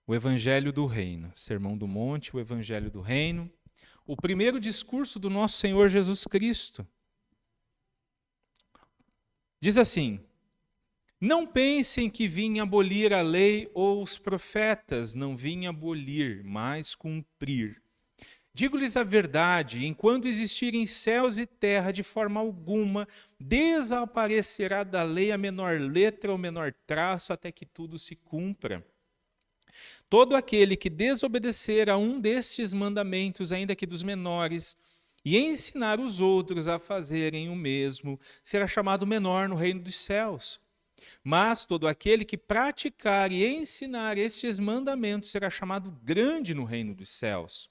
o Evangelho do Reino, Sermão do Monte, o Evangelho do Reino, o primeiro discurso do nosso Senhor Jesus Cristo. Diz assim: não pensem que vim abolir a lei ou os profetas, não vim abolir, mas cumprir. Digo-lhes a verdade, enquanto existirem céus e terra, de forma alguma desaparecerá da lei a menor letra ou menor traço, até que tudo se cumpra. Todo aquele que desobedecer a um destes mandamentos, ainda que dos menores, e ensinar os outros a fazerem o mesmo, será chamado menor no reino dos céus. Mas todo aquele que praticar e ensinar estes mandamentos será chamado grande no reino dos céus.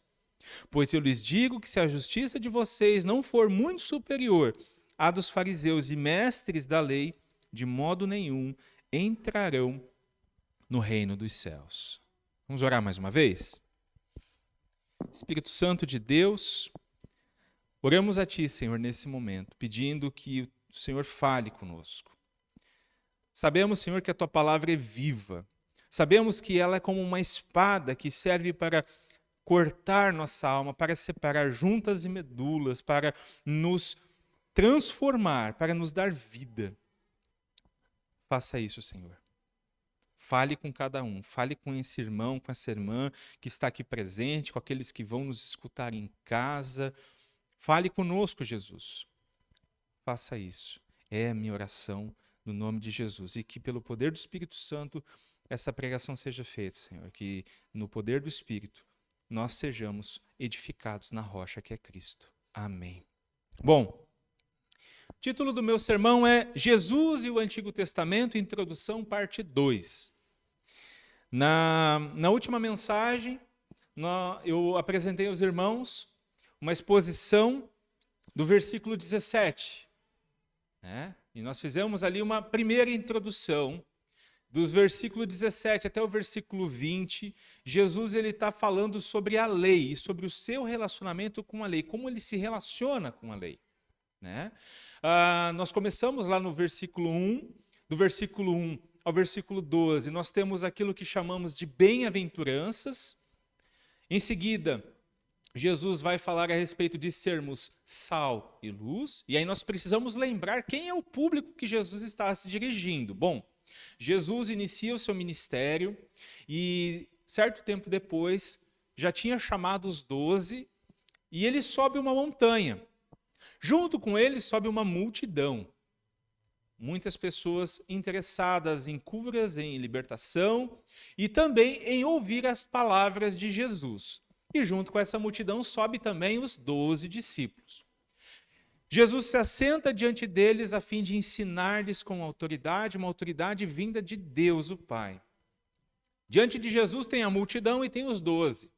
Pois eu lhes digo que se a justiça de vocês não for muito superior à dos fariseus e mestres da lei, de modo nenhum entrarão no reino dos céus. Vamos orar mais uma vez? Espírito Santo de Deus, oramos a Ti, Senhor, nesse momento, pedindo que o Senhor fale conosco. Sabemos, Senhor, que a Tua palavra é viva. Sabemos que ela é como uma espada que serve para cortar nossa alma, para separar juntas e medulas, para nos transformar, para nos dar vida. Faça isso, Senhor. Fale com cada um, fale com esse irmão, com essa irmã que está aqui presente, com aqueles que vão nos escutar em casa. Fale conosco, Jesus. Faça isso. É a minha oração no nome de Jesus. E que pelo poder do Espírito Santo essa pregação seja feita, Senhor. Que no poder do Espírito nós sejamos edificados na rocha que é Cristo. Amém. Bom, o título do meu sermão é Jesus e o Antigo Testamento, Introdução, parte 2. Na última mensagem, eu apresentei aos irmãos uma exposição do versículo 17. Né? E nós fizemos ali uma primeira introdução. Do versículo 17 até o versículo 20, Jesus está falando sobre a lei e sobre o seu relacionamento com a lei, como ele se relaciona com a lei. Né? Nós começamos lá no versículo 1, do versículo 1 ao versículo 12, nós temos aquilo que chamamos de bem-aventuranças. Em seguida, Jesus vai falar a respeito de sermos sal e luz, e aí nós precisamos lembrar quem é o público que Jesus está se dirigindo. Bom, Jesus inicia o seu ministério e, certo tempo depois, já tinha chamado os 12 e ele sobe uma montanha. Junto com ele sobe uma multidão. Muitas pessoas interessadas em curas, em libertação e também em ouvir as palavras de Jesus. E junto com essa multidão sobe também os 12 discípulos. Jesus se assenta diante deles a fim de ensinar-lhes com autoridade, uma autoridade vinda de Deus, o Pai. Diante de Jesus tem a multidão e tem os 12.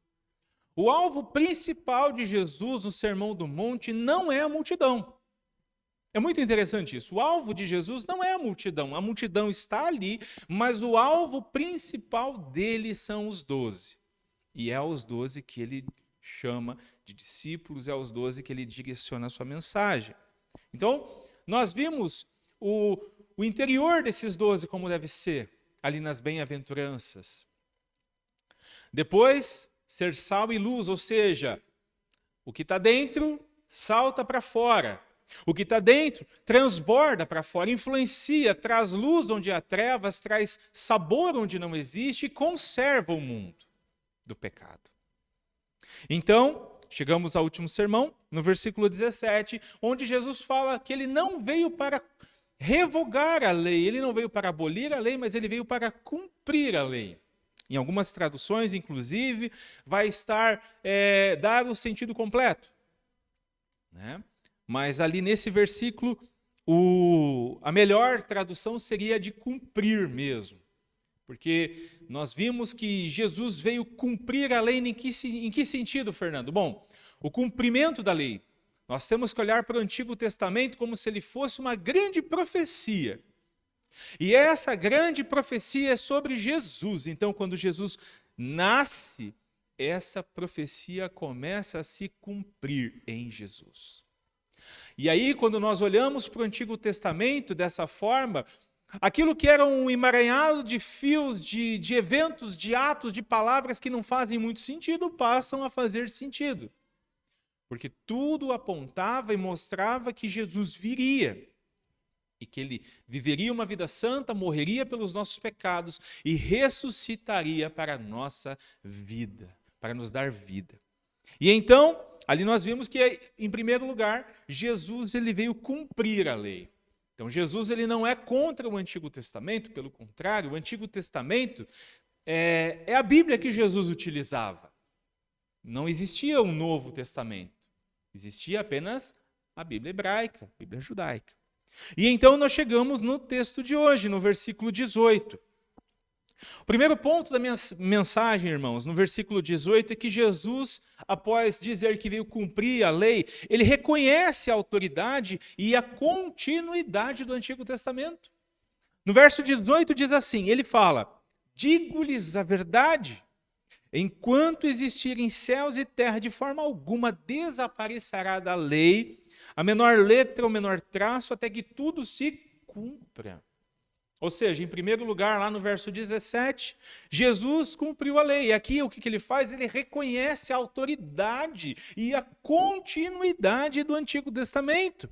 O alvo principal de Jesus no Sermão do Monte não é a multidão. É muito interessante isso. O alvo de Jesus não é a multidão está ali, mas o alvo principal dele são os 12. E é aos 12 que ele chama de discípulos, é aos 12 que ele direciona a sua mensagem. Então, nós vimos o interior desses 12 como deve ser, ali nas bem-aventuranças. Depois, ser sal e luz, ou seja, o que está dentro salta para fora. O que está dentro transborda para fora, influencia, traz luz onde há trevas, traz sabor onde não existe e conserva o mundo do pecado. Então, chegamos ao último sermão, no versículo 17, onde Jesus fala que ele não veio para revogar a lei, ele não veio para abolir a lei, mas ele veio para cumprir a lei. Em algumas traduções, inclusive, vai estar dar o sentido completo. Né? Mas ali nesse versículo, a melhor tradução seria de cumprir mesmo. Porque nós vimos que Jesus veio cumprir a lei em que sentido, Fernando? Bom, o cumprimento da lei. Nós temos que olhar para o Antigo Testamento como se ele fosse uma grande profecia. E essa grande profecia é sobre Jesus. Então, quando Jesus nasce, essa profecia começa a se cumprir em Jesus. E aí, quando nós olhamos para o Antigo Testamento dessa forma, Aquilo que era um emaranhado de fios, de eventos, de atos, de palavras que não fazem muito sentido, passam a fazer sentido. Porque tudo apontava e mostrava que Jesus viria. E que ele viveria uma vida santa, morreria pelos nossos pecados e ressuscitaria para a nossa vida, para nos dar vida. E então, ali nós vimos que, em primeiro lugar, Jesus ele veio cumprir a lei. Então, Jesus ele não é contra o Antigo Testamento, pelo contrário, o Antigo Testamento é a Bíblia que Jesus utilizava. Não existia um Novo Testamento, existia apenas a Bíblia hebraica, a Bíblia judaica. E então nós chegamos no texto de hoje, no versículo 18. O primeiro ponto da minha mensagem, irmãos, no versículo 18, é que Jesus, após dizer que veio cumprir a lei, ele reconhece a autoridade e a continuidade do Antigo Testamento. No verso 18 diz assim, ele fala, digo-lhes a verdade, enquanto existirem céus e terra, de forma alguma desaparecerá da lei a menor letra ou menor traço, até que tudo se cumpra. Ou seja, em primeiro lugar, lá no verso 17, Jesus cumpriu a lei. E aqui o que ele faz? Ele reconhece a autoridade e a continuidade do Antigo Testamento.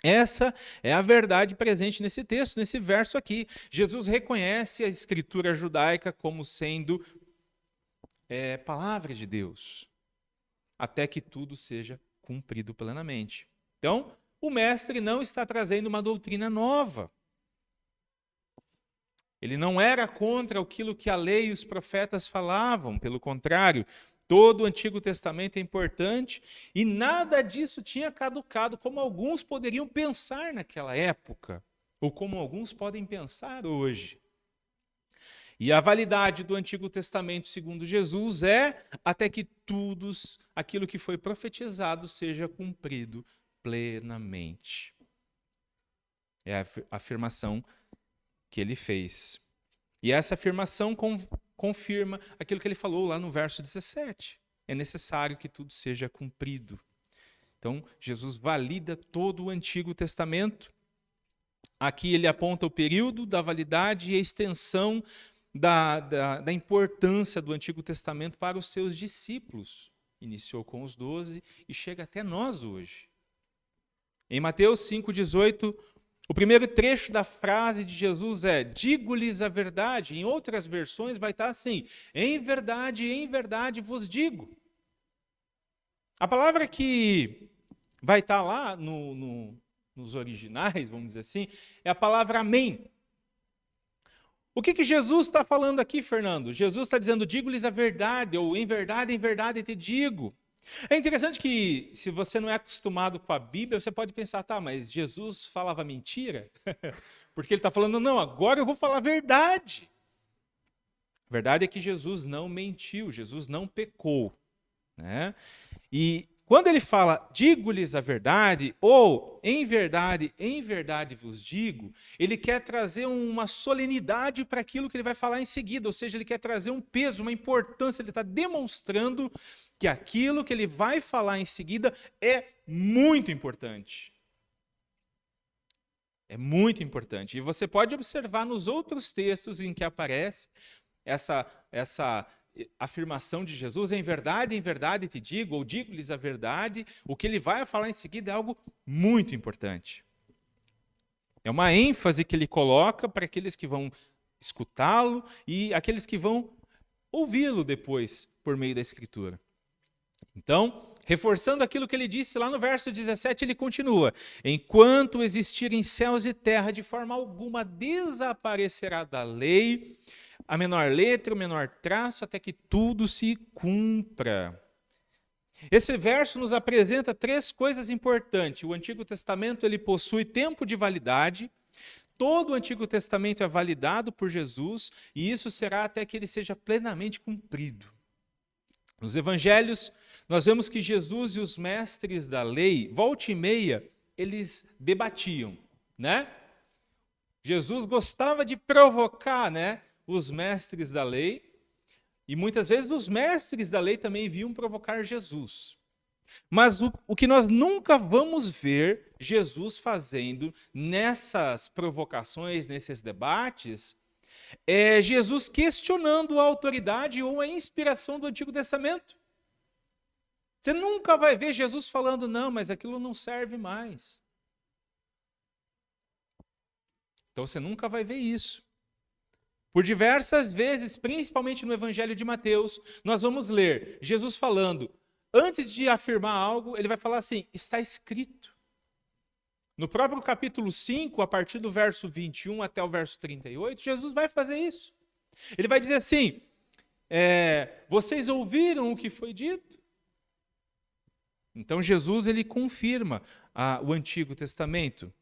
Essa é a verdade presente nesse texto, nesse verso aqui. Jesus reconhece a escritura judaica como sendo palavra de Deus, até que tudo seja cumprido plenamente. Então, o mestre não está trazendo uma doutrina nova. Ele não era contra aquilo que a lei e os profetas falavam, pelo contrário, todo o Antigo Testamento é importante e nada disso tinha caducado, como alguns poderiam pensar naquela época, ou como alguns podem pensar hoje. E a validade do Antigo Testamento, segundo Jesus, é até que tudo aquilo que foi profetizado seja cumprido plenamente. É a afirmação que ele fez. E essa afirmação confirma aquilo que ele falou lá no verso 17. É necessário que tudo seja cumprido. Então, Jesus valida todo o Antigo Testamento. Aqui ele aponta o período da validade e a extensão da importância do Antigo Testamento para os seus discípulos. Iniciou com os 12 e chega até nós hoje. Em Mateus 5,18, o primeiro trecho da frase de Jesus é: digo-lhes a verdade. Em outras versões vai estar assim: em verdade vos digo. A palavra que vai estar lá nos originais, vamos dizer assim, é a palavra amém. O que Jesus está falando aqui, Fernando? Jesus está dizendo: digo-lhes a verdade, ou em verdade te digo. É interessante que, se você não é acostumado com a Bíblia, você pode pensar, tá, mas Jesus falava mentira? Porque ele está falando, não, agora eu vou falar a verdade. A verdade é que Jesus não mentiu, Jesus não pecou, né? E quando ele fala, digo-lhes a verdade, ou em verdade vos digo, ele quer trazer uma solenidade para aquilo que ele vai falar em seguida, ou seja, ele quer trazer um peso, uma importância, ele está demonstrando que aquilo que ele vai falar em seguida é muito importante. É muito importante. E você pode observar nos outros textos em que aparece essa afirmação de Jesus, em verdade te digo, ou digo-lhes a verdade, o que ele vai falar em seguida é algo muito importante. É uma ênfase que ele coloca para aqueles que vão escutá-lo e aqueles que vão ouvi-lo depois por meio da Escritura. Então, reforçando aquilo que ele disse lá no verso 17, ele continua: enquanto existirem céus e terra, de forma alguma desaparecerá da lei a menor letra, o menor traço, até que tudo se cumpra. Esse verso nos apresenta três coisas importantes. O Antigo Testamento ele possui tempo de validade. Todo o Antigo Testamento é validado por Jesus, e isso será até que ele seja plenamente cumprido. Nos evangelhos, nós vemos que Jesus e os mestres da lei, volta e meia, eles debatiam, né? Jesus gostava de provocar, né, os mestres da lei, e muitas vezes os mestres da lei também vinham provocar Jesus. Mas o que nós nunca vamos ver Jesus fazendo nessas provocações, nesses debates, é Jesus questionando a autoridade ou a inspiração do Antigo Testamento. Você nunca vai ver Jesus falando, não, mas aquilo não serve mais. Então você nunca vai ver isso. Por diversas vezes, principalmente no Evangelho de Mateus, nós vamos ler Jesus falando, antes de afirmar algo, ele vai falar assim, está escrito. No próprio capítulo 5, a partir do verso 21 até o verso 38, Jesus vai fazer isso. Ele vai dizer assim, vocês ouviram o que foi dito? Então Jesus ele confirma o Antigo Testamento.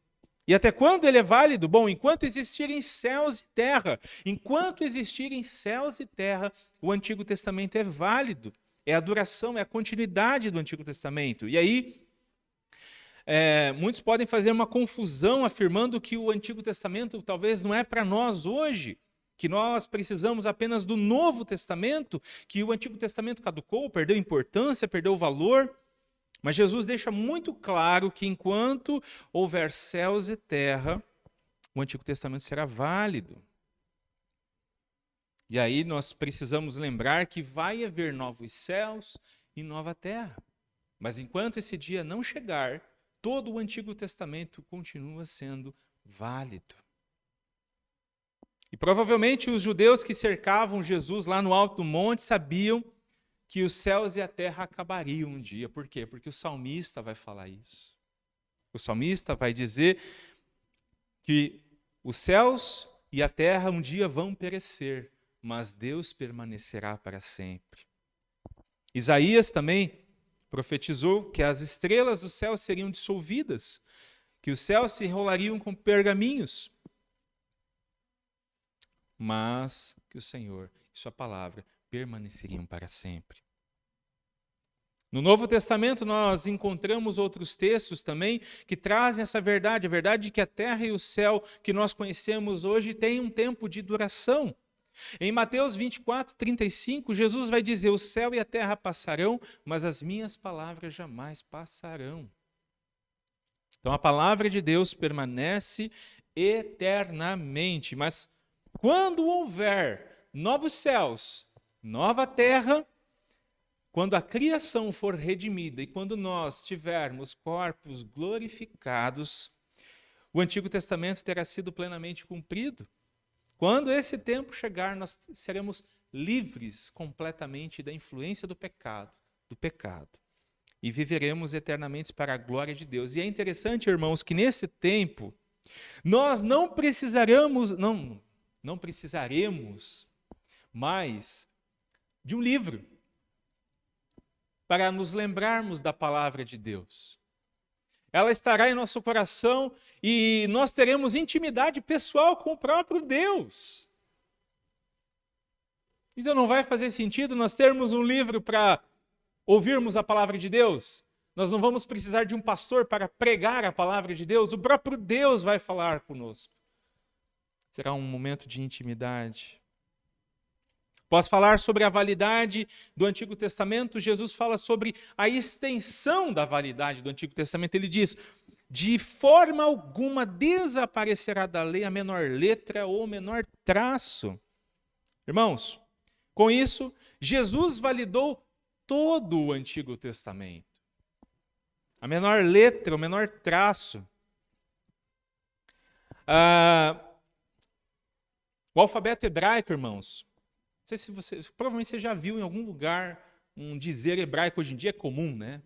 E até quando ele é válido? Bom, enquanto existirem céus e terra. Enquanto existirem céus e terra, o Antigo Testamento é válido. É a duração, é a continuidade do Antigo Testamento. E aí, muitos podem fazer uma confusão afirmando que o Antigo Testamento talvez não é para nós hoje, que nós precisamos apenas do Novo Testamento, que o Antigo Testamento caducou, perdeu importância, perdeu valor. Mas Jesus deixa muito claro que enquanto houver céus e terra, o Antigo Testamento será válido. E aí nós precisamos lembrar que vai haver novos céus e nova terra. Mas enquanto esse dia não chegar, todo o Antigo Testamento continua sendo válido. E provavelmente os judeus que cercavam Jesus lá no alto do monte sabiam que os céus e a terra acabariam um dia. Por quê? Porque o salmista vai falar isso. O salmista vai dizer que os céus e a terra um dia vão perecer, mas Deus permanecerá para sempre. Isaías também profetizou que as estrelas do céu seriam dissolvidas, que os céus se enrolariam com pergaminhos, mas que o Senhor e sua palavra permaneceriam para sempre. No Novo Testamento nós encontramos outros textos também que trazem essa verdade, a verdade de que a terra e o céu que nós conhecemos hoje têm um tempo de duração. Em Mateus 24, 35, Jesus vai dizer, o céu e a terra passarão, mas as minhas palavras jamais passarão. Então a palavra de Deus permanece eternamente, mas quando houver novos céus, nova terra, quando a criação for redimida e quando nós tivermos corpos glorificados, o Antigo Testamento terá sido plenamente cumprido. Quando esse tempo chegar, nós seremos livres completamente da influência do pecado, e viveremos eternamente para a glória de Deus. E é interessante, irmãos, que nesse tempo nós não precisaremos mais de um livro para nos lembrarmos da palavra de Deus. Ela estará em nosso coração e nós teremos intimidade pessoal com o próprio Deus. Então não vai fazer sentido nós termos um livro para ouvirmos a palavra de Deus? Nós não vamos precisar de um pastor para pregar a palavra de Deus, o próprio Deus vai falar conosco. Será um momento de intimidade. Posso falar sobre a validade do Antigo Testamento? Jesus fala sobre a extensão da validade do Antigo Testamento. Ele diz, de forma alguma desaparecerá da lei a menor letra ou menor traço. Irmãos, com isso, Jesus validou todo o Antigo Testamento. A menor letra, o menor traço. O alfabeto hebraico, irmãos, não sei se provavelmente você já viu em algum lugar um dizer hebraico, hoje em dia é comum, né?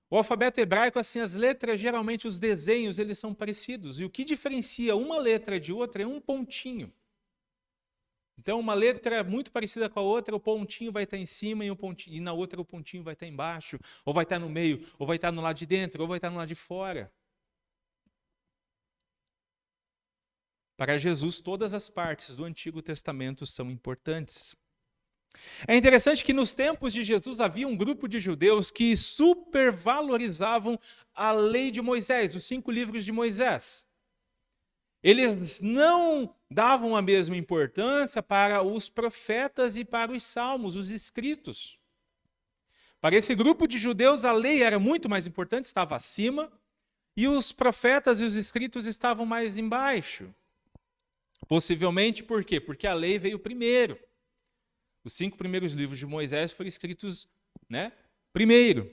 O alfabeto hebraico, assim, as letras, geralmente os desenhos, eles são parecidos. E o que diferencia uma letra de outra é um pontinho. Então, uma letra muito parecida com a outra, o pontinho vai estar em cima e na outra o pontinho vai estar embaixo, ou vai estar no meio, ou vai estar no lado de dentro, ou vai estar no lado de fora. Para Jesus, todas as partes do Antigo Testamento são importantes. É interessante que nos tempos de Jesus havia um grupo de judeus que supervalorizavam a lei de Moisés, os 5 livros de Moisés. Eles não davam a mesma importância para os profetas e para os salmos, os escritos. Para esse grupo de judeus, a lei era muito mais importante, estava acima, e os profetas e os escritos estavam mais embaixo. Possivelmente por quê? Porque a lei veio primeiro. Os 5 primeiros livros de Moisés foram escritos, primeiro.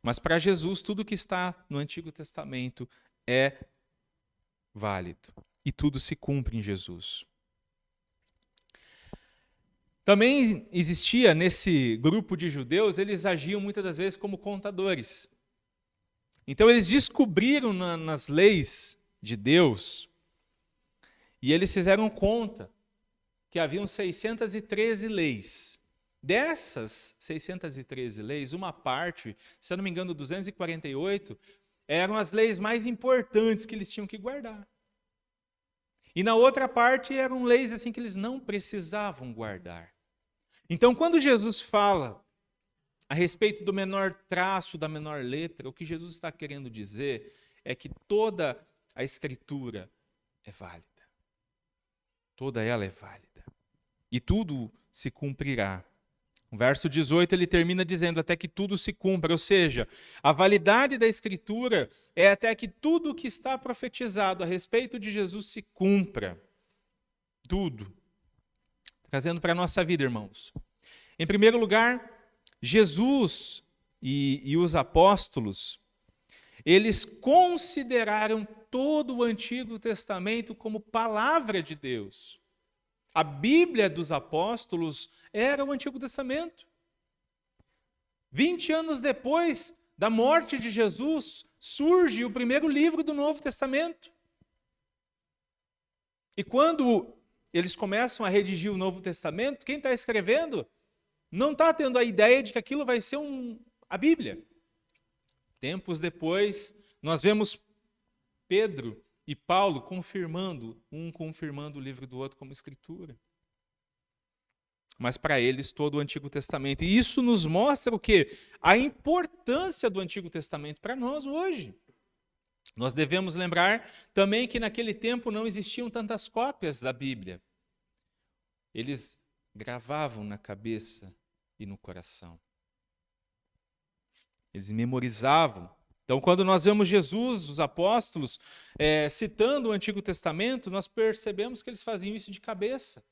Mas para Jesus, tudo que está no Antigo Testamento é válido. E tudo se cumpre em Jesus. Também existia nesse grupo de judeus, eles agiam muitas das vezes como contadores. Então eles descobriram nas leis de Deus, e eles fizeram conta que haviam 613 leis. Dessas 613 leis, uma parte, se eu não me engano, 248, eram as leis mais importantes que eles tinham que guardar. E na outra parte eram leis assim que eles não precisavam guardar. Então, quando Jesus fala a respeito do menor traço, da menor letra, o que Jesus está querendo dizer é que toda a Escritura é válida. Toda ela é válida. E tudo se cumprirá. O verso 18 ele termina dizendo até que tudo se cumpra, ou seja, a validade da Escritura é até que tudo que está profetizado a respeito de Jesus se cumpra. Tudo. Trazendo para a nossa vida, irmãos. Em primeiro lugar, Jesus e os apóstolos, eles consideraram todo o Antigo Testamento como palavra de Deus. A Bíblia dos apóstolos era o Antigo Testamento. 20 anos depois da morte de Jesus, surge o primeiro livro do Novo Testamento. E quando eles começam a redigir o Novo Testamento, quem está escrevendo não está tendo a ideia de que aquilo vai ser a Bíblia. Tempos depois, nós vemos Pedro e Paulo confirmando o livro do outro como escritura. Mas para eles todo o Antigo Testamento. E isso nos mostra o quê? A importância do Antigo Testamento para nós hoje. Nós devemos lembrar também que naquele tempo não existiam tantas cópias da Bíblia. Eles gravavam na cabeça e no coração. Eles memorizavam. Então, quando nós vemos Jesus, os apóstolos, citando o Antigo Testamento, nós percebemos que eles faziam isso de cabeça.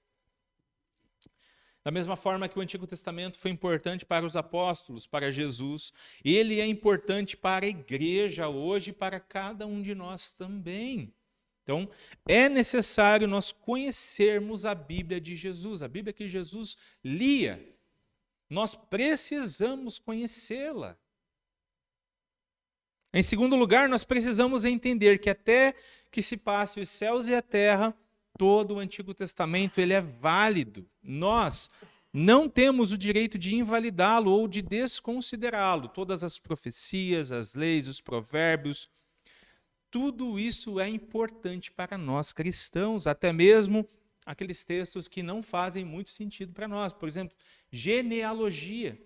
Da mesma forma que o Antigo Testamento foi importante para os apóstolos, para Jesus, ele é importante para a igreja hoje e para cada um de nós também. Então, é necessário nós conhecermos a Bíblia de Jesus, a Bíblia que Jesus lia. Nós precisamos conhecê-la. Em segundo lugar, nós precisamos entender que até que se passe os céus e a terra, todo o Antigo Testamento ele é válido. Nós não temos o direito de invalidá-lo ou de desconsiderá-lo. Todas as profecias, as leis, os provérbios, tudo isso é importante para nós cristãos, até mesmo aqueles textos que não fazem muito sentido para nós. Por exemplo, genealogia.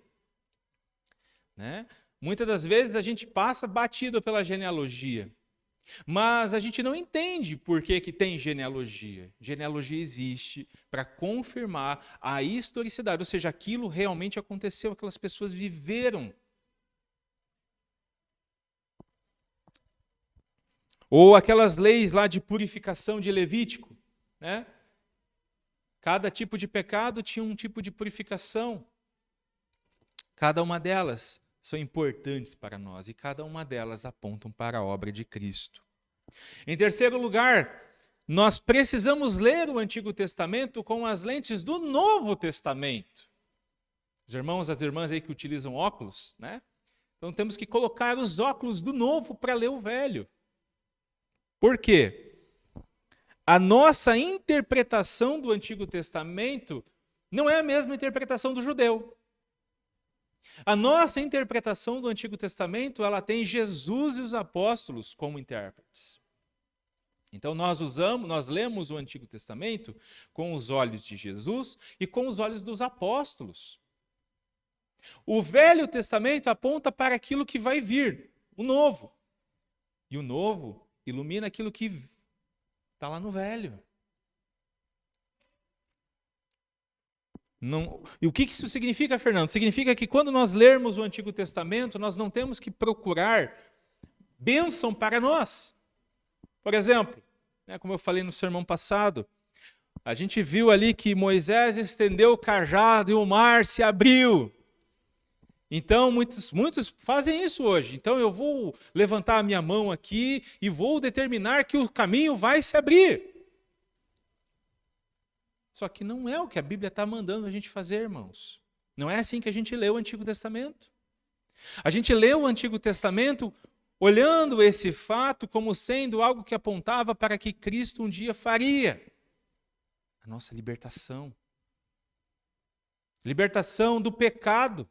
Muitas das vezes a gente passa batido pela genealogia, mas a gente não entende por que tem genealogia. Genealogia existe para confirmar a historicidade, ou seja, aquilo realmente aconteceu, aquelas pessoas viveram. Ou aquelas leis lá de purificação de Levítico, Cada tipo de pecado tinha um tipo de purificação. Cada uma delas são importantes para nós e cada uma delas apontam para a obra de Cristo. Em terceiro lugar, nós precisamos ler o Antigo Testamento com as lentes do Novo Testamento. Os irmãos, as irmãs aí que utilizam óculos, Então temos que colocar os óculos do Novo para ler o Velho. Por quê? A nossa interpretação do Antigo Testamento não é a mesma interpretação do judeu. A nossa interpretação do Antigo Testamento, ela tem Jesus e os apóstolos como intérpretes. Então nós lemos o Antigo Testamento com os olhos de Jesus e com os olhos dos apóstolos. O Velho Testamento aponta para aquilo que vai vir, o Novo. E o Novo ilumina aquilo que está lá no Velho. Não... E o que isso significa, Fernando? Significa que quando nós lermos o Antigo Testamento, nós não temos que procurar bênção para nós. Por exemplo, como eu falei no sermão passado, a gente viu ali que Moisés estendeu o cajado e o mar se abriu. Então, muitos fazem isso hoje. Então, eu vou levantar a minha mão aqui e vou determinar que o caminho vai se abrir. Só que não é o que a Bíblia está mandando a gente fazer, irmãos. Não é assim que a gente lê o Antigo Testamento. A gente lê o Antigo Testamento olhando esse fato como sendo algo que apontava para que Cristo um dia faria. A nossa libertação. Libertação do pecado.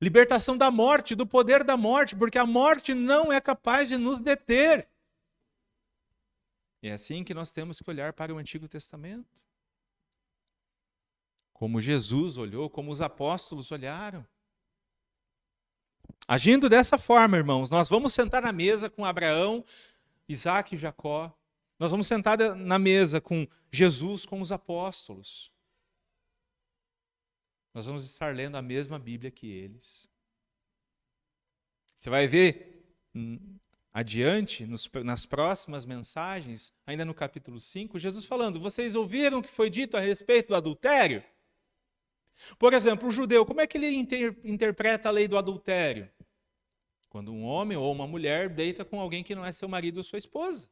Libertação da morte, do poder da morte, porque a morte não é capaz de nos deter. E é assim que nós temos que olhar para o Antigo Testamento. Como Jesus olhou, como os apóstolos olharam. Agindo dessa forma, irmãos, nós vamos sentar na mesa com Abraão, Isaac e Jacó. Nós vamos sentar na mesa com Jesus, com os apóstolos. Nós vamos estar lendo a mesma Bíblia que eles. Você vai ver adiante, nas próximas mensagens, ainda no capítulo 5, Jesus falando, vocês ouviram o que foi dito a respeito do adultério? Por exemplo, o judeu, como é que ele interpreta a lei do adultério? Quando um homem ou uma mulher deita com alguém que não é seu marido ou sua esposa.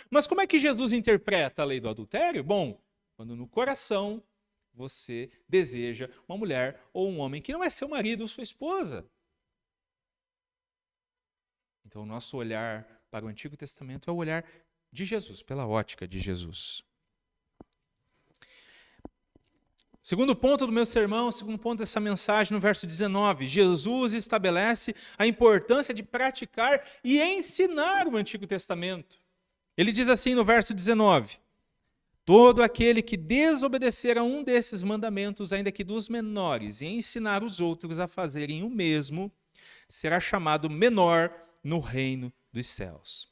Mas como é que Jesus interpreta a lei do adultério? Bom, quando no coração você deseja uma mulher ou um homem que não é seu marido ou sua esposa. Então, o nosso olhar para o Antigo Testamento é o olhar de Jesus, pela ótica de Jesus. Segundo ponto do meu sermão, segundo ponto dessa mensagem, no verso 19, Jesus estabelece a importância de praticar e ensinar o Antigo Testamento. Ele diz assim no verso 19, todo aquele que desobedecer a um desses mandamentos, ainda que dos menores, e ensinar os outros a fazerem o mesmo, será chamado menor no reino dos céus.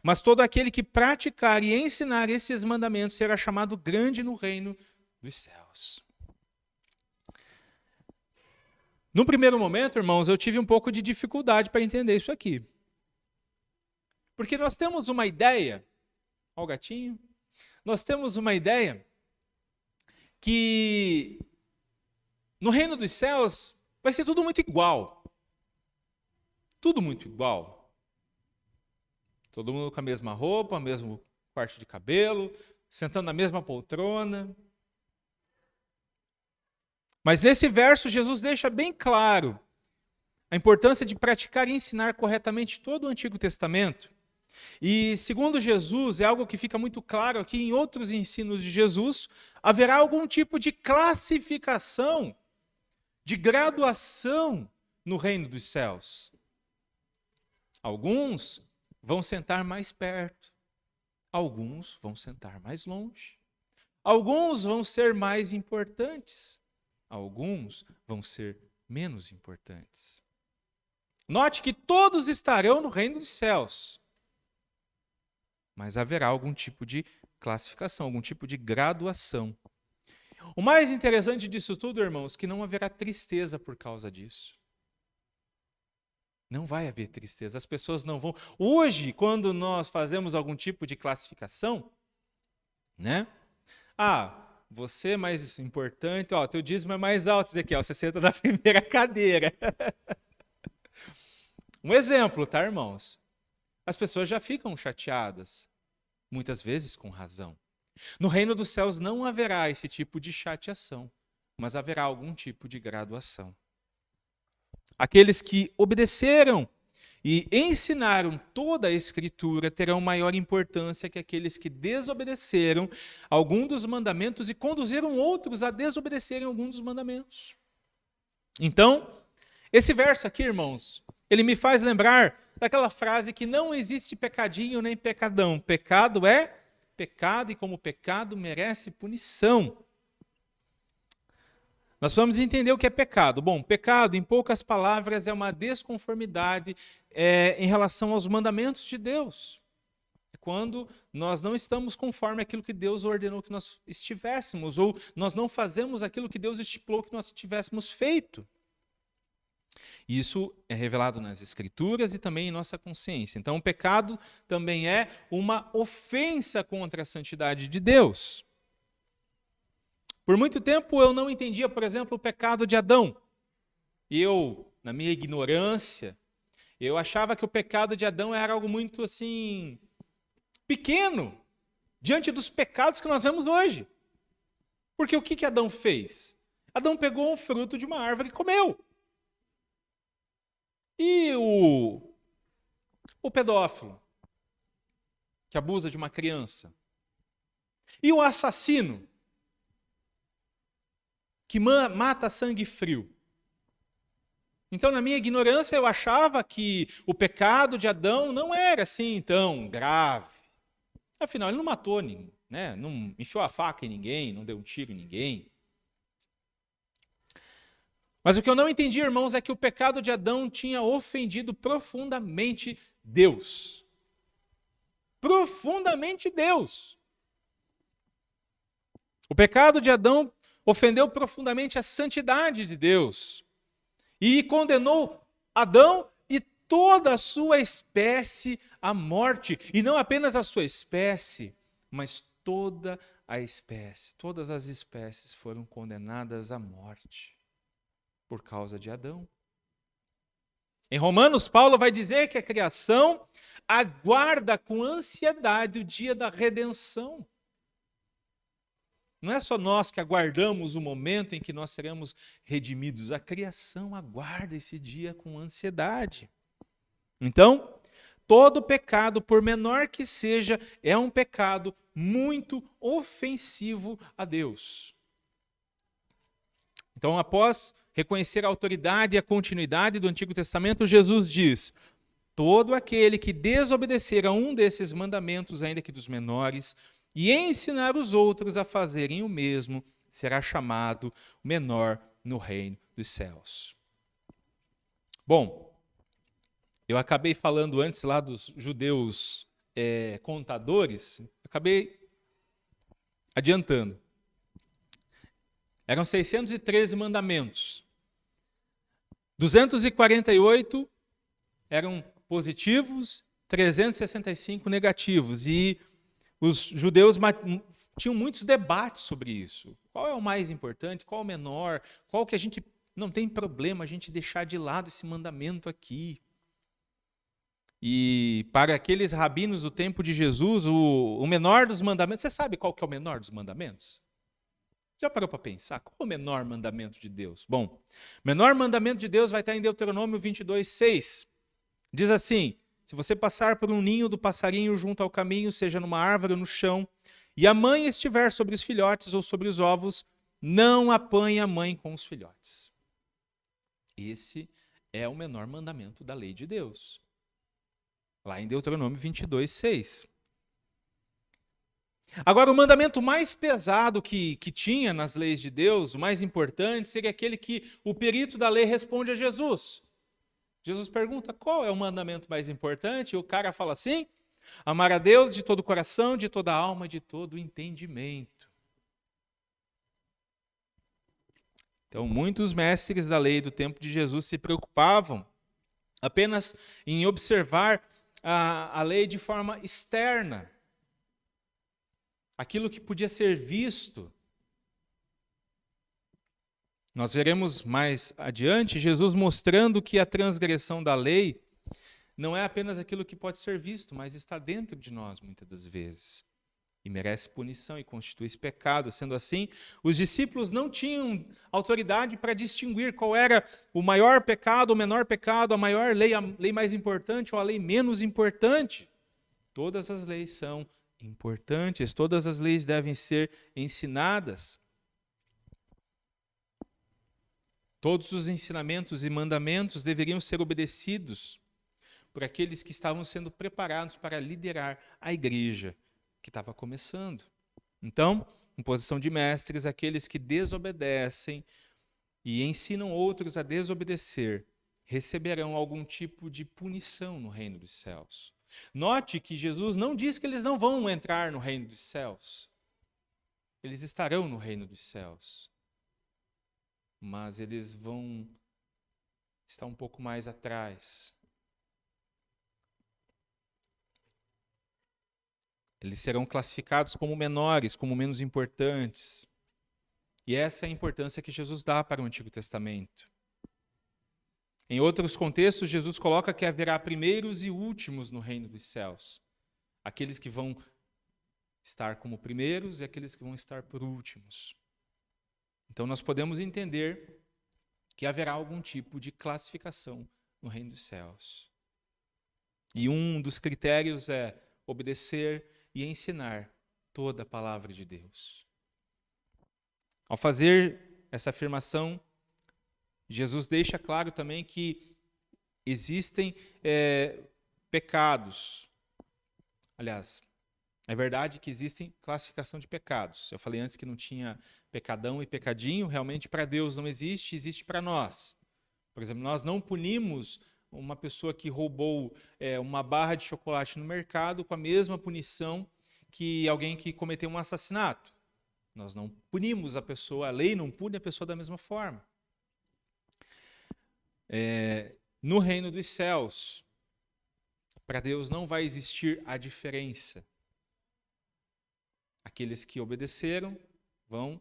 Mas todo aquele que praticar e ensinar esses mandamentos será chamado grande no reino dos céus. No primeiro momento, irmãos, eu tive um pouco de dificuldade para entender isso aqui. Porque nós temos uma ideia, ó o gatinho, nós temos uma ideia que no reino dos céus vai ser tudo muito igual. Tudo muito igual. Todo mundo com a mesma roupa, o mesmo corte de cabelo, sentando na mesma poltrona. Mas nesse verso, Jesus deixa bem claro a importância de praticar e ensinar corretamente todo o Antigo Testamento. E, segundo Jesus, é algo que fica muito claro aqui em outros ensinos de Jesus, haverá algum tipo de classificação, de graduação no reino dos céus. Alguns vão sentar mais perto, alguns vão sentar mais longe, alguns vão ser mais importantes, alguns vão ser menos importantes. Note que todos estarão no reino dos céus, mas haverá algum tipo de classificação, algum tipo de graduação. O mais interessante disso tudo, irmãos, é que não haverá tristeza por causa disso. Não vai haver tristeza, as pessoas não vão... Hoje, quando nós fazemos algum tipo de classificação, né? Você é mais importante, teu dízimo é mais alto, Ezequiel, você senta na primeira cadeira. Um exemplo, tá, irmãos? As pessoas já ficam chateadas, muitas vezes com razão. No reino dos céus não haverá esse tipo de chateação, mas haverá algum tipo de graduação. Aqueles que obedeceram e ensinaram toda a Escritura terão maior importância que aqueles que desobedeceram algum dos mandamentos e conduziram outros a desobedecerem algum dos mandamentos. Então, esse verso aqui, irmãos, ele me faz lembrar daquela frase que não existe pecadinho nem pecadão. Pecado é pecado e como pecado merece punição. Nós vamos entender o que é pecado. Bom, pecado, em poucas palavras, é uma desconformidade em relação aos mandamentos de Deus. É quando nós não estamos conforme aquilo que Deus ordenou que nós estivéssemos, ou nós não fazemos aquilo que Deus estipulou que nós tivéssemos feito. Isso é revelado nas Escrituras e também em nossa consciência. Então, o pecado também é uma ofensa contra a santidade de Deus. Por muito tempo eu não entendia, por exemplo, o pecado de Adão. Eu, na minha ignorância, eu achava que o pecado de Adão era algo muito assim pequeno diante dos pecados que nós vemos hoje. Porque o que Adão fez? Adão pegou um fruto de uma árvore e comeu. E o pedófilo, que abusa de uma criança. E o assassino, que mata a sangue frio. Então, na minha ignorância, eu achava que o pecado de Adão não era assim tão grave. Afinal, ele não matou ninguém, né? Não enfiou a faca em ninguém, não deu um tiro em ninguém. Mas o que eu não entendi, irmãos, é que o pecado de Adão tinha ofendido profundamente Deus. Profundamente Deus. O pecado de Adão ofendeu profundamente a santidade de Deus. E condenou Adão e toda a sua espécie à morte. E não apenas a sua espécie, mas toda a espécie. Todas as espécies foram condenadas à morte por causa de Adão. Em Romanos, Paulo vai dizer que a criação aguarda com ansiedade o dia da redenção. Não é só nós que aguardamos o momento em que nós seremos redimidos. A criação aguarda esse dia com ansiedade. Então, todo pecado, por menor que seja, é um pecado muito ofensivo a Deus. Então, após reconhecer a autoridade e a continuidade do Antigo Testamento, Jesus diz: todo aquele que desobedecer a um desses mandamentos, ainda que dos menores, e ensinar os outros a fazerem o mesmo, será chamado menor no reino dos céus. Bom, eu acabei falando antes lá dos judeus contadores, acabei adiantando. Eram 613 mandamentos. 248 eram positivos, 365 negativos. E os judeus tinham muitos debates sobre isso. Qual é o mais importante? Qual é o menor? Qual que a gente não tem problema a gente deixar de lado esse mandamento aqui? E para aqueles rabinos do tempo de Jesus, o menor dos mandamentos, você sabe qual que é o menor dos mandamentos? Já parou para pensar? Qual é o menor mandamento de Deus? Bom, o menor mandamento de Deus vai estar em Deuteronômio 22:6. Diz assim: se você passar por um ninho do passarinho junto ao caminho, seja numa árvore ou no chão, e a mãe estiver sobre os filhotes ou sobre os ovos, não apanhe a mãe com os filhotes. Esse é o menor mandamento da lei de Deus. Lá em Deuteronômio 22:6. Agora, o mandamento mais pesado que tinha nas leis de Deus, o mais importante, seria aquele que o perito da lei responde a Jesus. Jesus pergunta: qual é o mandamento mais importante? E o cara fala assim: amar a Deus de todo o coração, de toda a alma e de todo o entendimento. Então, muitos mestres da lei do tempo de Jesus se preocupavam apenas em observar a lei de forma externa. Aquilo que podia ser visto. Nós veremos mais adiante Jesus mostrando que a transgressão da lei não é apenas aquilo que pode ser visto, mas está dentro de nós muitas das vezes. E merece punição e constitui esse pecado. Sendo assim, os discípulos não tinham autoridade para distinguir qual era o maior pecado, o menor pecado, a maior lei, a lei mais importante ou a lei menos importante. Todas as leis são importantes, todas as leis devem ser ensinadas. Todos os ensinamentos e mandamentos deveriam ser obedecidos por aqueles que estavam sendo preparados para liderar a igreja que estava começando. Então, em posição de mestres, aqueles que desobedecem e ensinam outros a desobedecer receberão algum tipo de punição no reino dos céus. Note que Jesus não diz que eles não vão entrar no reino dos céus. Eles estarão no reino dos céus. Mas eles vão estar um pouco mais atrás. Eles serão classificados como menores, como menos importantes. E essa é a importância que Jesus dá para o Antigo Testamento. Em outros contextos, Jesus coloca que haverá primeiros e últimos no reino dos céus. Aqueles que vão estar como primeiros e aqueles que vão estar por últimos. Então nós podemos entender que haverá algum tipo de classificação no reino dos céus. E um dos critérios é obedecer e ensinar toda a palavra de Deus. Ao fazer essa afirmação, Jesus deixa claro também que existem pecados. Aliás, é verdade que existem classificação de pecados. Eu falei antes que não tinha pecadão e pecadinho. Realmente para Deus não existe, existe para nós. Por exemplo, nós não punimos uma pessoa que roubou uma barra de chocolate no mercado com a mesma punição que alguém que cometeu um assassinato. Nós não punimos a pessoa, a lei não pune a pessoa da mesma forma. No reino dos céus, para Deus não vai existir a diferença. Aqueles que obedeceram vão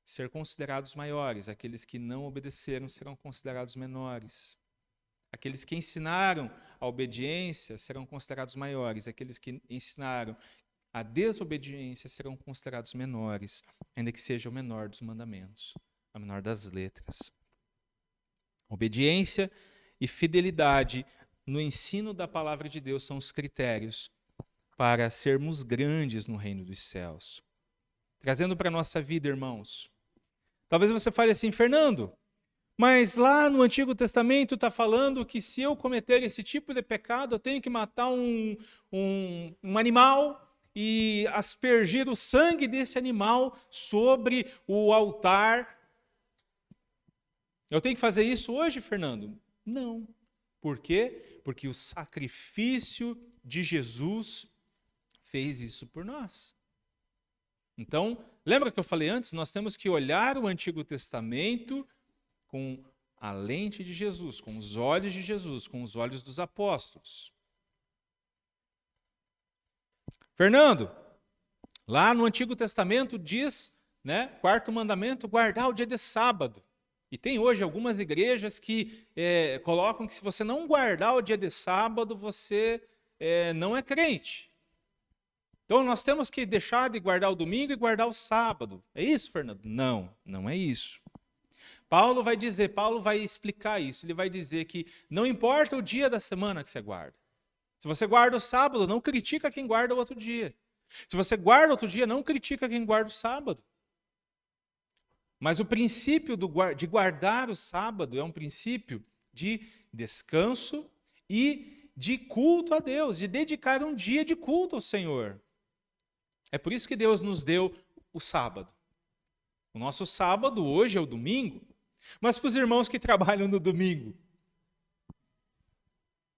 ser considerados maiores, aqueles que não obedeceram serão considerados menores. Aqueles que ensinaram a obediência serão considerados maiores, aqueles que ensinaram a desobediência serão considerados menores, ainda que seja o menor dos mandamentos, a menor das letras. Obediência e fidelidade no ensino da palavra de Deus são os critérios para sermos grandes no reino dos céus. Trazendo para a nossa vida, irmãos. Talvez você fale assim, Fernando, mas lá no Antigo Testamento está falando que se eu cometer esse tipo de pecado, eu tenho que matar um animal e aspergir o sangue desse animal sobre o altar. Eu tenho que fazer isso hoje, Fernando? Não. Por quê? Porque o sacrifício de Jesus fez isso por nós. Então, lembra que eu falei antes? Nós temos que olhar o Antigo Testamento com a lente de Jesus, com os olhos de Jesus, com os olhos dos apóstolos. Fernando, lá no Antigo Testamento diz, quarto mandamento, guardar o dia de sábado. E tem hoje algumas igrejas que colocam que se você não guardar o dia de sábado, você não é crente. Então nós temos que deixar de guardar o domingo e guardar o sábado. É isso, Fernando? Não, não é isso. Paulo vai explicar isso. Ele vai dizer que não importa o dia da semana que você guarda. Se você guarda o sábado, não critica quem guarda o outro dia. Se você guarda outro dia, não critica quem guarda o sábado. Mas o princípio de guardar o sábado é um princípio de descanso e de culto a Deus, de dedicar um dia de culto ao Senhor. É por isso que Deus nos deu o sábado. O nosso sábado hoje é o domingo, mas para os irmãos que trabalham no domingo,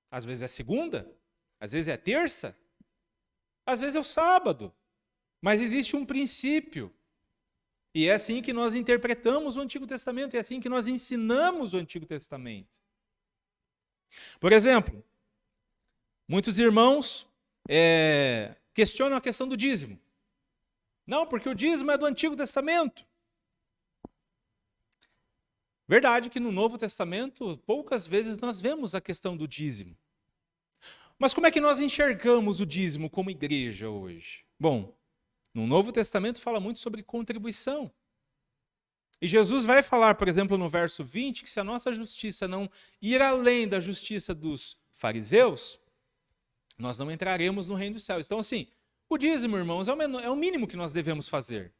às vezes é segunda, às vezes é terça, às vezes é o sábado. Mas existe um princípio. E é assim que nós interpretamos o Antigo Testamento, é assim que nós ensinamos o Antigo Testamento. Por exemplo, muitos irmãos questionam a questão do dízimo. Não, porque o dízimo é do Antigo Testamento. Verdade que no Novo Testamento, poucas vezes nós vemos a questão do dízimo. Mas como é que nós enxergamos o dízimo como igreja hoje? Bom, no Novo Testamento fala muito sobre contribuição. E Jesus vai falar, por exemplo, no verso 20, que se a nossa justiça não ir além da justiça dos fariseus, nós não entraremos no reino dos céus. Então, assim, o dízimo, irmãos, é o mínimo que nós devemos fazer.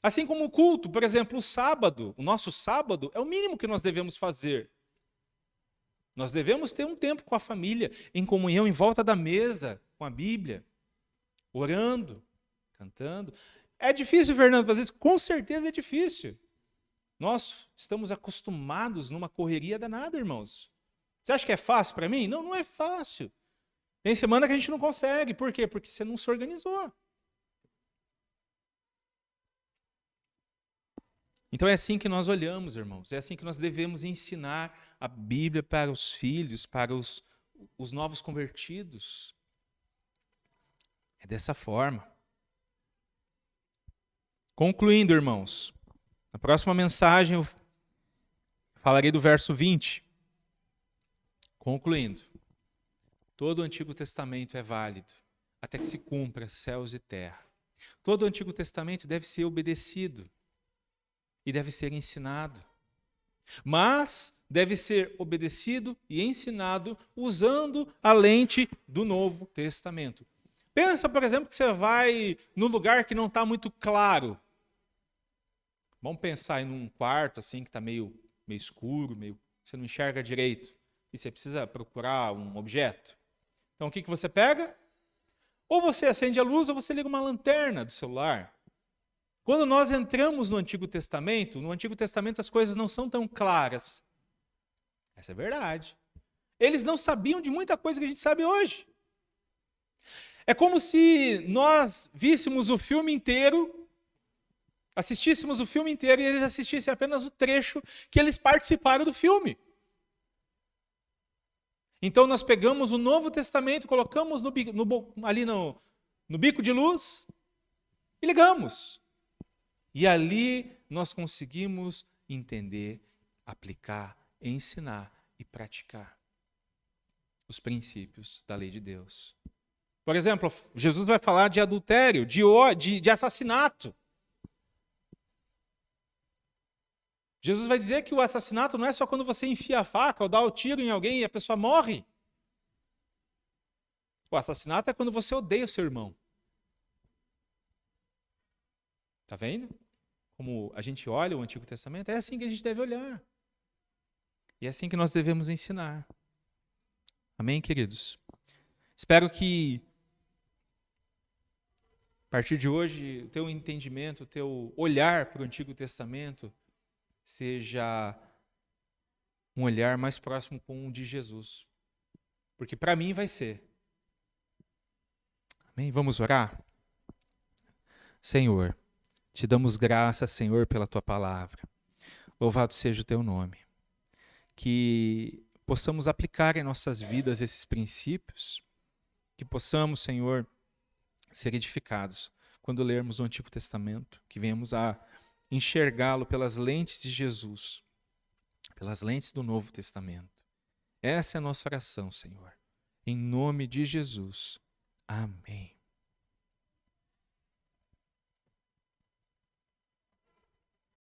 Assim como o culto, por exemplo, o sábado, o nosso sábado, é o mínimo que nós devemos fazer. Nós devemos ter um tempo com a família, em comunhão, em volta da mesa, com a Bíblia, orando, cantando. É difícil, Fernando, fazer isso? Com certeza é difícil. Nós estamos acostumados numa correria danada, irmãos. Você acha que é fácil para mim? Não, não é fácil. Tem semana que a gente não consegue. Por quê? Porque você não se organizou. Então é assim que nós olhamos, irmãos. É assim que nós devemos ensinar a Bíblia para os filhos, para os novos convertidos. É dessa forma. Concluindo, irmãos, na próxima mensagem eu falarei do verso 20. Concluindo, todo o Antigo Testamento é válido, até que se cumpra céus e terra. Todo o Antigo Testamento deve ser obedecido e deve ser ensinado. Mas deve ser obedecido e ensinado usando a lente do Novo Testamento. Pensa, por exemplo, que você vai num lugar que não está muito claro. Vamos pensar em um quarto assim que está meio escuro, você não enxerga direito e você precisa procurar um objeto. Então o que você pega? Ou você acende a luz ou você liga uma lanterna do celular. Quando nós entramos no Antigo Testamento as coisas não são tão claras. Essa é a verdade. Eles não sabiam de muita coisa que a gente sabe hoje. É como se nós víssemos o filme inteiro, assistíssemos o filme inteiro e eles assistissem apenas o trecho que eles participaram do filme. Então nós pegamos o Novo Testamento, colocamos ali no bico de luz e ligamos. E ali nós conseguimos entender, aplicar, ensinar e praticar os princípios da lei de Deus. Por exemplo, Jesus vai falar de adultério, de assassinato. Jesus vai dizer que o assassinato não é só quando você enfia a faca ou dá o tiro em alguém e a pessoa morre. O assassinato é quando você odeia o seu irmão. Está vendo? Como a gente olha o Antigo Testamento, é assim que a gente deve olhar. E é assim que nós devemos ensinar. Amém, queridos? Espero que, a partir de hoje, o teu entendimento, o teu olhar para o Antigo Testamento seja um olhar mais próximo com o de Jesus. Porque para mim vai ser. Amém? Vamos orar? Senhor, te damos graças, Senhor, pela tua palavra. Louvado seja o teu nome. Que possamos aplicar em nossas vidas esses princípios, que possamos, Senhor, ser edificados quando lermos o Antigo Testamento, que venhamos a enxergá-lo pelas lentes de Jesus, pelas lentes do Novo Testamento. Essa é a nossa oração, Senhor. Em nome de Jesus. Amém.